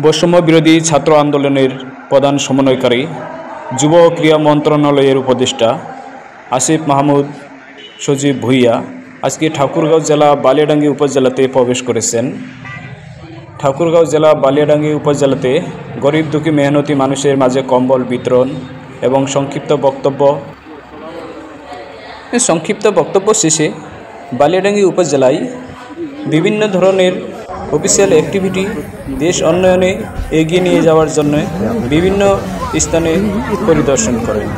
বৈষম্য বিরোধী ছাত্র আন্দোলনের প্রধান সমন্বয়কারী যুব ও ক্রীড়া মন্ত্রণালয়ের উপদেষ্টা আসিফ মাহমুদ সজীব ভূঁইয়া আজকে ঠাকুরগাঁও জেলা বালিয়াডাঙ্গি উপজেলাতে প্রবেশ করেছেন। ঠাকুরগাঁও জেলা বালিয়াডাঙ্গি উপজেলাতে গরিব দুঃখী মেহনতি মানুষের মাঝে কম্বল বিতরণ এবং সংক্ষিপ্ত বক্তব্য শেষে বালিয়াডাঙ্গি উপজেলায় বিভিন্ন ধরনের অফিসিয়াল অ্যাক্টিভিটি দেশ উন্নয়নে এগিয়ে নিয়ে যাওয়ার জন্য বিভিন্ন স্থানে পরিদর্শন করেন।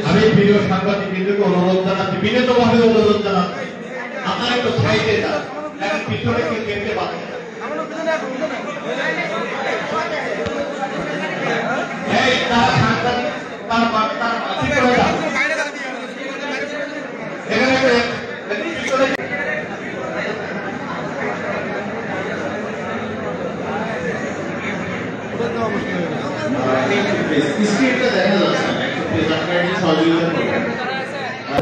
আমি প্রিয় সাংবাদিকদেরকে অনুরোধ জানাচ্ছি, বিনীতভাবে অনুরোধ জানাচ্ছি, আপনারা একটু সাইডে যান, পিছনে কেউ দেখতে পাবেন।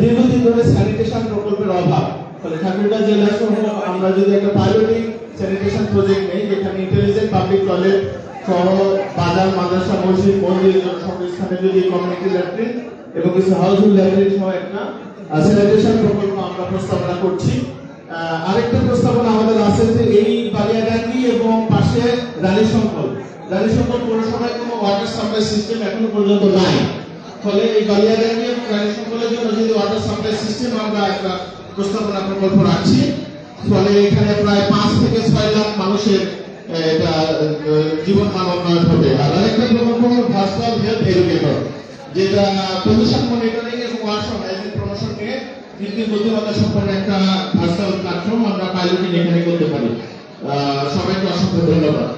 দীর্ঘদিন ধরে স্যানিটেশন প্রকল্পের অভাব, ফলে ঠাকুরগাঁও জেলা সহ আমরা যদি একটা পাইলটিং স্যানিটেশন প্রজেক্ট নেই, যেখানে ইন্টেলিজেন্ট পাবলিক টয়লেট সহ বাজার, মাদ্রাসা, মসজিদ, মন্দির সব স্থানে যদি কমিউনিটি ল্যাট্রিন এবং কিছু হাউসফুল ল্যাট্রিন সহ একটা স্যানিটেশন প্রকল্প আমরা প্রস্তাবনা করছি। আরেকটা প্রস্তাবনা আমাদের আছে যে এই বালিয়াডাঙ্গি এবং পাশে রানীশঙ্কর পৌরসভায় কোনো ওয়াটার সাপ্লাই সিস্টেম এখনো পর্যন্ত নাই। ফলে এই বালিয়াডাঙ্গি এবং রানীশঙ্করের জন্য যদি ওয়াটার সাপ্লাই সিস্টেম আমরা একটা প্রস্তাবনা প্রকল্প রাখছি, ফলে এখানে প্রায় 5 থেকে 6 লাখ মানুষের জীবন মান উন্নয়ন হবে। আর আরেকটা প্রকল্প হলো ভার্চুয়াল হেলথ এডুকেটর, যেটা পজিশন মনিটরিং এবং ওয়ার্কস অর্গানাইজিং প্রমোশন নিয়ে কৃত্রিম বুদ্ধিমত্তা সম্পন্ন একটা ভার্চুয়াল প্ল্যাটফর্ম আমরা পাইলটিং এখানে করতে পারি। সবাইকে অসংখ্য ধন্যবাদ।